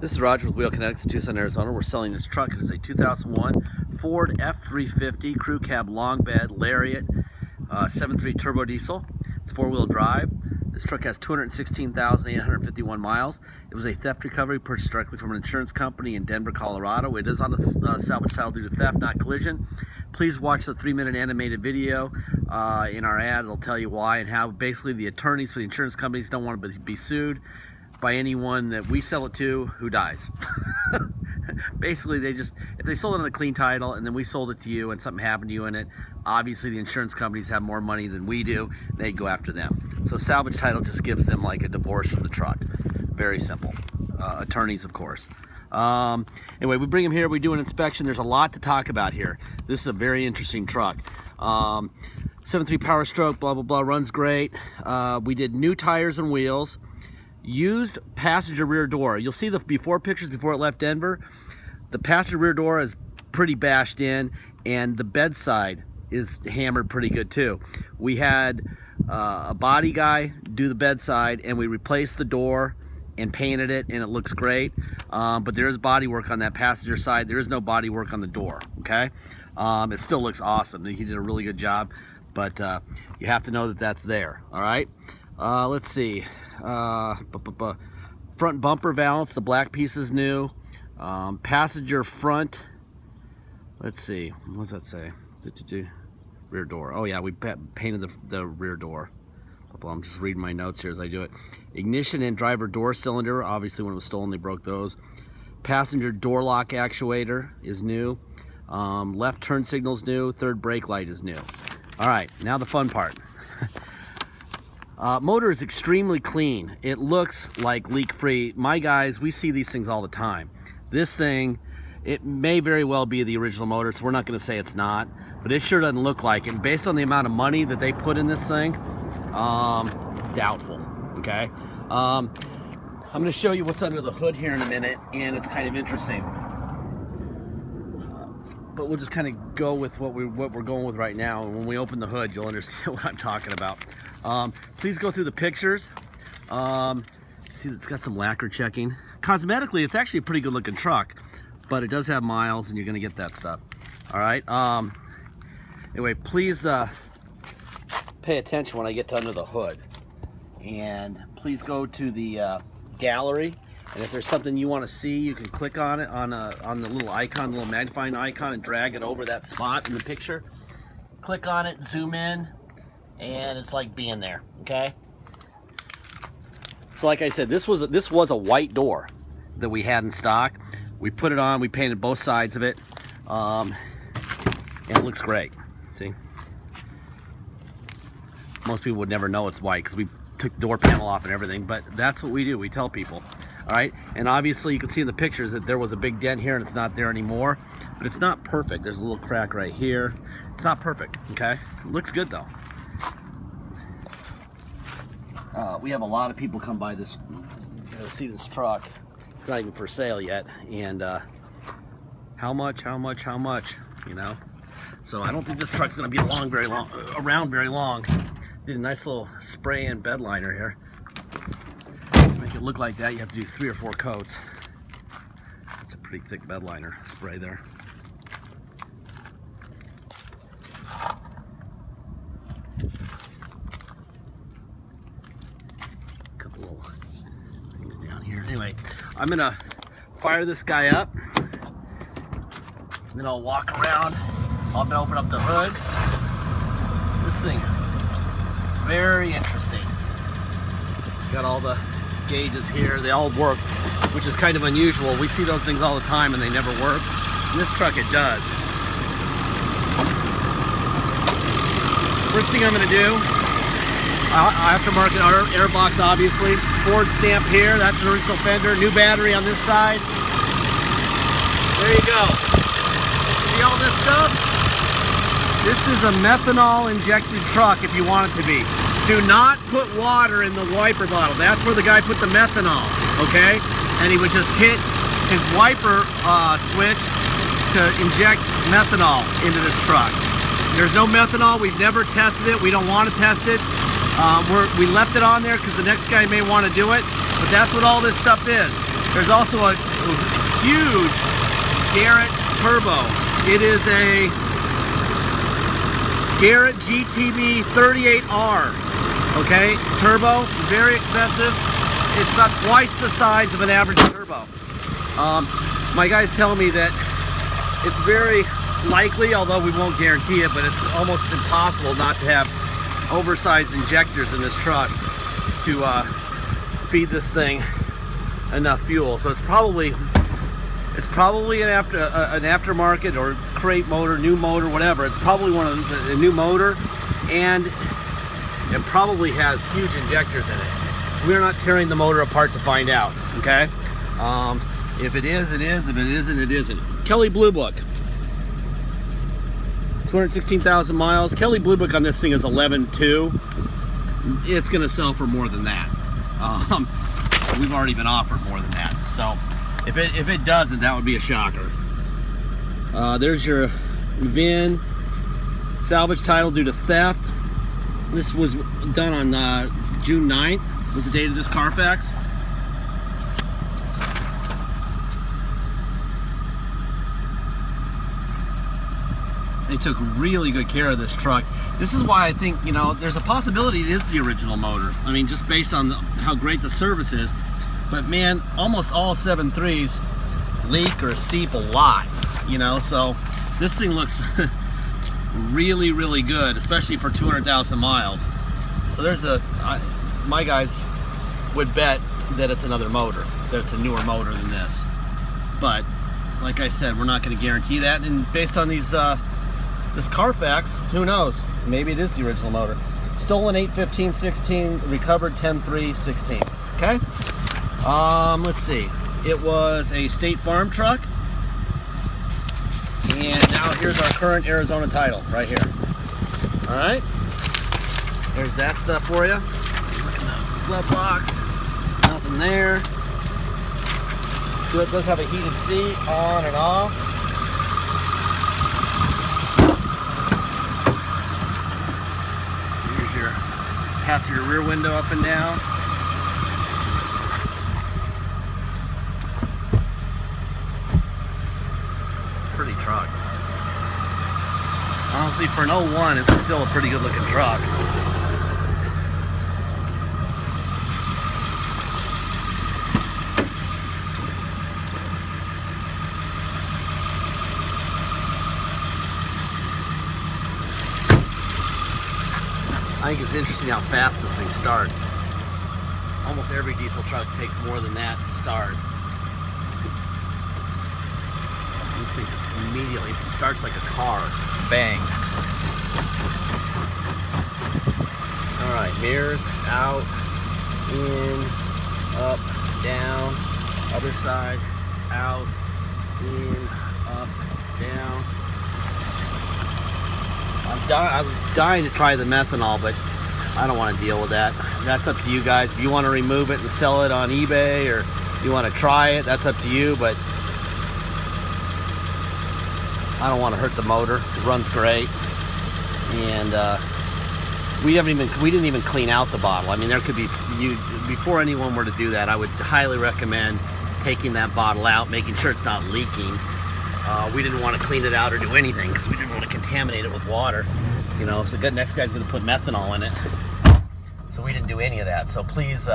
This is Roger with Wheel Kinetics in Tucson, Arizona. We're selling this truck. It is a 2001 Ford F350 Crew Cab Long Bed Lariat 7.3 turbo diesel. It's four-wheel drive. This truck has 216,851 miles. It was a theft recovery purchased directly from an insurance company in Denver, Colorado. It is on a salvage title due to theft, not collision. Please watch the 3-minute animated video in our ad. It'll tell you why and how. Basically, the attorneys for the insurance companies don't want to be sued by anyone that we sell it to who dies. Basically, if they sold it on a clean title and then we sold it to you and something happened to you in it, obviously the insurance companies have more money than we do. They go after them. So salvage title just gives them like a divorce from the truck. Very simple. Attorneys, of course. Anyway, we bring them here, we do an inspection. There's a lot to talk about here. This is a very interesting truck. 7.3 power stroke, blah, blah, blah, runs great. We did new tires and wheels. Used passenger rear door. You'll see the before pictures before it left Denver. The passenger rear door is pretty bashed in, and the bedside is hammered pretty good too. We had a body guy do the bedside, and we replaced the door and painted it, and it looks great. But there is body work on that passenger side. There is no body work on the door. Okay, it still looks awesome. He did a really good job, but you have to know that that's there. All right. Let's see. Front bumper valance, the black piece is new. Passenger front, let's see, what does that say? Rear door. Oh yeah, we painted the rear door. I'm just reading my notes here as I do it. Ignition and driver door cylinder, obviously when it was stolen they broke those. Passenger door lock actuator is new. Left turn signal's new. Third brake light is new. All right, now the fun part. Motor is extremely clean. It looks like leak-free. My guys, we see these things all the time. This thing, it may very well be the original motor, so we're not going to say it's not, but it sure doesn't look like it. And based on the amount of money that they put in this thing, doubtful, okay? I'm going to show you what's under the hood here in a minute, and it's kind of interesting. But we'll just kind of go with what we're going with right now, and when we open the hood, you'll understand what I'm talking about. Please go through the pictures. See, it's got some lacquer checking. Cosmetically, it's actually a pretty good looking truck, but it does have miles, and you're gonna get that stuff. All right. Anyway, please pay attention when I get to under the hood, and please go to the gallery. And if there's something you want to see, you can click on it on the little icon, the little magnifying icon, and drag it over that spot in the picture. Click on it, zoom in, and it's like being there. Okay. So like I said, this was a white door that we had in stock. We put it on. We painted both sides of it, and it looks great. See, most people would never know it's white because we took the door panel off and everything, but that's what we do. We tell people. All right, and obviously you can see in the pictures that there was a big dent here and it's not there anymore, but it's not perfect. There's a little crack right here. It's not perfect, okay? It looks good though. We have a lot of people come by this, see this truck. It's not even for sale yet, and how much, you know? So I don't think this truck's gonna be around very long. Did a nice little spray and bed liner here. Make it look like that, you have to do 3 or 4 coats. That's a pretty thick bed liner spray there. A couple little things down here. Anyway, I'm gonna fire this guy up, and then I'll walk around. I'm gonna open up the hood. This thing is very interesting. Got all the gauges here, they all work, which is kind of unusual. We see those things all the time and they never work. In this truck it does. First thing I'm going to do, aftermarket airbox obviously, Ford stamp here, that's an original fender, new battery on this side. There you go. See all this stuff? This is a methanol injected truck if you want it to be. Do not put water in the wiper bottle. That's where the guy put the methanol, okay? And he would just hit his wiper switch to inject methanol into this truck. There's no methanol. We've never tested it. We don't want to test it. We left it on there because the next guy may want to do it, but that's what all this stuff is. There's also a huge Garrett turbo. It is a Garrett GTB 38R. Okay, turbo, very expensive. It's about twice the size of an average turbo. My guys tell me that it's very likely, although we won't guarantee it, but it's almost impossible not to have oversized injectors in this truck to feed this thing enough fuel. So it's probably an aftermarket or crate motor, new motor, whatever. It's probably one of the new motor, and it probably has huge injectors in it. We're not tearing the motor apart to find out. Okay, if it is, it is. If it isn't, it isn't. Kelley Blue Book. 216,000 miles. Kelley Blue Book on this thing is 11.2. It's going to sell for more than that. We've already been offered more than that. So if it doesn't, that would be a shocker. There's your VIN. Salvage title due to theft. This was done on June 9th. Was the date of this Carfax. They took really good care of this truck. This is why I think, you know, there's a possibility it is the original motor. I mean, just based on how great the service is. But man, almost all 7.3s leak or seep a lot, you know, so this thing looks really, really good, especially for 200,000 miles. So there's my guys would bet that it's another motor, that it's a newer motor than this. But like I said, we're not going to guarantee that. And based on these this Carfax, who knows? Maybe it is the original motor. Stolen 8/15/16, recovered 10/3/16. Okay. Let's see. It was a State Farm truck, and now here's our current Arizona title right here. All right. There's that stuff for you. Look in the glove box. Nothing there. It does have a heated seat, on and off. Passenger rear window up and down. Pretty truck. Honestly, for an 01, it's still a pretty good looking truck. I think it's interesting how fast this thing starts. Almost every diesel truck takes more than that to start. This thing just immediately starts like a car. Bang. Alright, mirrors, out, in, up, down, other side, out, in, up, down. I'm dying to try the methanol, but I don't want to deal with that. That's up to you guys. If you want to remove it and sell it on eBay, or you want to try it, that's up to you, but I don't want to hurt the motor. It runs great. And we didn't even clean out the bottle. I mean, there could be, before anyone were to do that, I would highly recommend taking that bottle out, making sure it's not leaking. We didn't want to clean it out or do anything because we didn't want to contaminate it with water. You know, if the next guy's going to put methanol in it. So we didn't do any of that. So please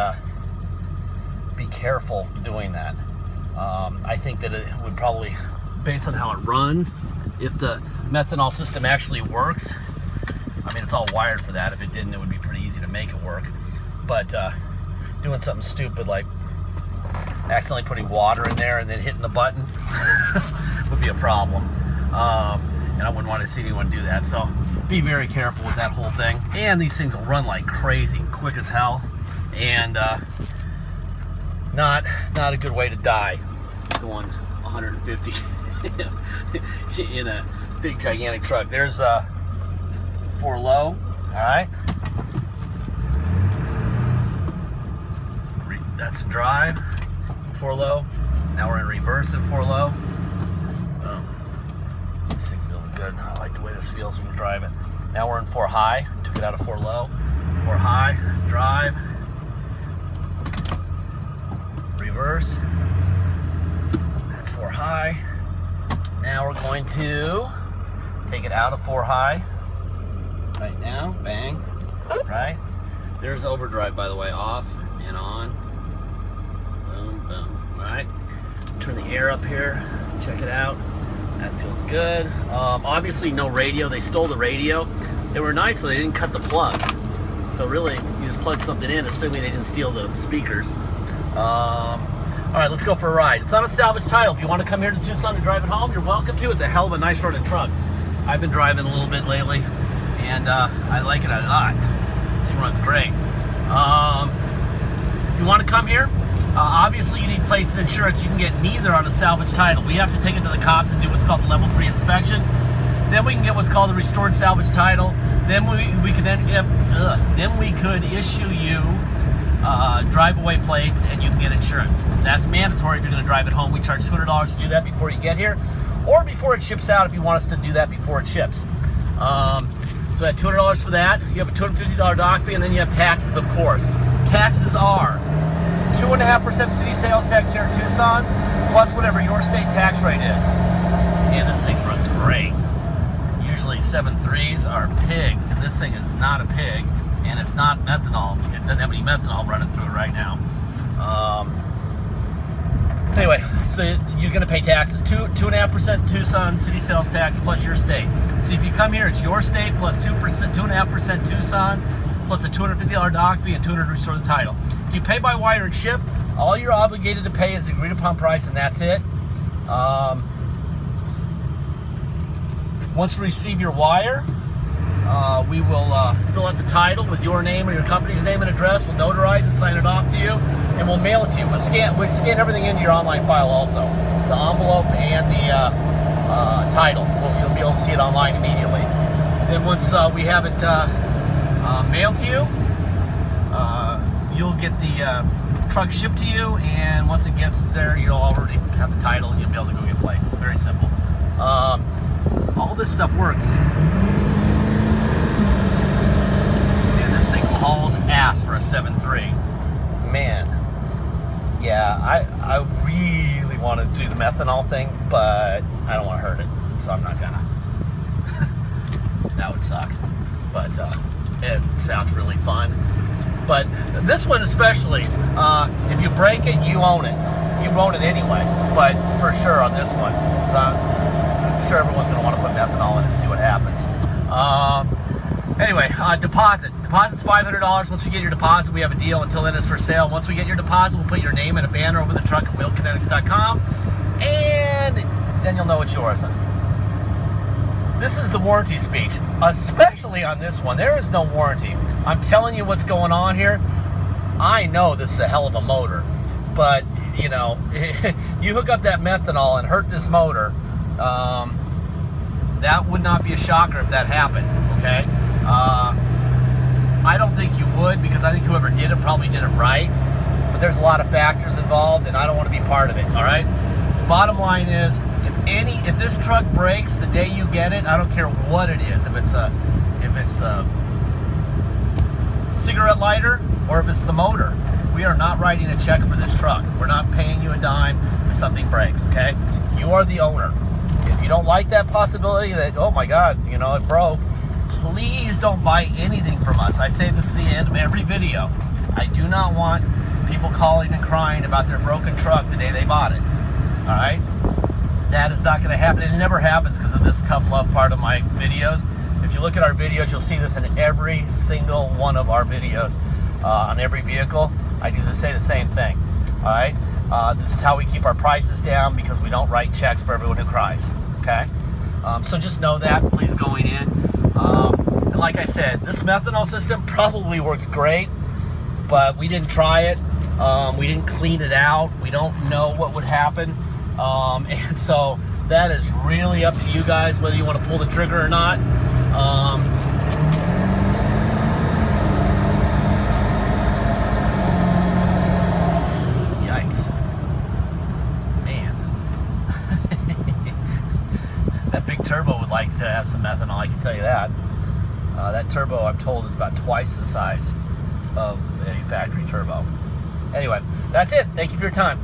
be careful doing that. I think that it would probably, based on how it runs, if the methanol system actually works, I mean, it's all wired for that. If it didn't, it would be pretty easy to make it work. But doing something stupid like accidentally putting water in there and then hitting the button would be a problem. And I wouldn't want to see anyone do that. So be very careful with that whole thing. And these things will run like crazy, quick as hell. And not a good way to die going 150 in a big gigantic truck. There's for low. All right, that's drive, for low. Now we're in reverse in for low. This thing feels good. I like the way this feels when you drive it. Now we're in for high. Took it out of for low. For high, drive, reverse. 4 high. Now we're going to take it out of 4 high. Right now, bang, right? There's overdrive, by the way, off and on. Boom, boom, all right? Turn the air up here, check it out. That feels good. Obviously no radio, they stole the radio. They were nice, so they didn't cut the plugs. So really, you just plug something in, assuming they didn't steal the speakers. All right, let's go for a ride. It's on a salvage title. If you want to come here to Tucson and drive it home, you're welcome to. It's a hell of a nice running truck. I've been driving a little bit lately, and I like it a lot. This thing runs great. If you want to come here, obviously you need plates and insurance. You can get neither on a salvage title. We have to take it to the cops and do what's called the level 3 inspection. Then we can get what's called a restored salvage title. Then we could issue you drive-away plates, and you can get insurance. That's mandatory if you're going to drive it home. We charge $200 to do that before you get here, or before it ships out if you want us to do that before it ships. So that $200 for that. You have a $250 dock fee, and then you have taxes, of course. Taxes are 2.5% city sales tax here in Tucson, plus whatever your state tax rate is. And this thing runs great. Usually 7.3s are pigs, and this thing is not a pig, and it's not methanol. It doesn't have any methanol running through it right now. Anyway, so you're going to pay taxes, 2.5% Tucson city sales tax plus your state. So if you come here, it's your state plus 2.5% Tucson plus a $250 dock fee and $200 to restore the title. If you pay by wire and ship, all you're obligated to pay is the agreed upon price, and that's it. Once we receive your wire, we will fill out the title with your name or your company's name and address. We'll notarize and sign it off to you, and we'll mail it to you. We'll scan everything into your online file also. The envelope and the title. You'll be able to see it online immediately. Then once we have it mailed to you, you'll get the truck shipped to you, and once it gets there, you'll already have the title, and you'll be able to go get plates. Very simple. All this stuff works. Dude, this thing hauls ass for a 7.3. Man. Yeah, I really want to do the methanol thing, but I don't want to hurt it, so I'm not gonna. That would suck. But it sounds really fun. But this one especially, if you break it, you own it. You own it anyway, but for sure on this one, I'm sure everyone's going to want to put methanol in it and see what happens. Anyway, deposit. Deposit's $500. Once we get your deposit, we have a deal. Until then, it's for sale. Once we get your deposit, we'll put your name and a banner over the truck at wheelkinetics.com, and then you'll know it's yours. This is the warranty speech, especially on this one. There is no warranty. I'm telling you what's going on here. I know this is a hell of a motor, but you know, you hook up that methanol and hurt this motor, that would not be a shocker if that happened, okay? I don't think you would, because I think whoever did it probably did it right, but there's a lot of factors involved, and I don't want to be part of it, all right? Bottom line is, if this truck breaks the day you get it, I don't care what it is, if it's a cigarette lighter or if it's the motor, we are not writing a check for this truck. We're not paying you a dime if something breaks, okay? You are the owner. If you don't like that possibility that, oh my God, you know, it broke, please don't buy anything from us. I say this at the end of every video. I do not want people calling and crying about their broken truck the day they bought it, all right? That is not going to happen, and it never happens because of this tough love part of my videos. If you look at our videos, you'll see this in every single one of our videos. On every vehicle, I say the same thing, all right? This is how we keep our prices down, because we don't write checks for everyone who cries, okay? So just know that, please, going in. And like I said, this methanol system probably works great, but we didn't try it. We didn't clean it out. We don't know what would happen. And so that is really up to you guys, whether you want to pull the trigger or not. Yikes. Man. That big turbo would like to have some methanol, I can tell you that. That turbo, I'm told, is about twice the size of a factory turbo. Anyway, that's it. Thank you for your time.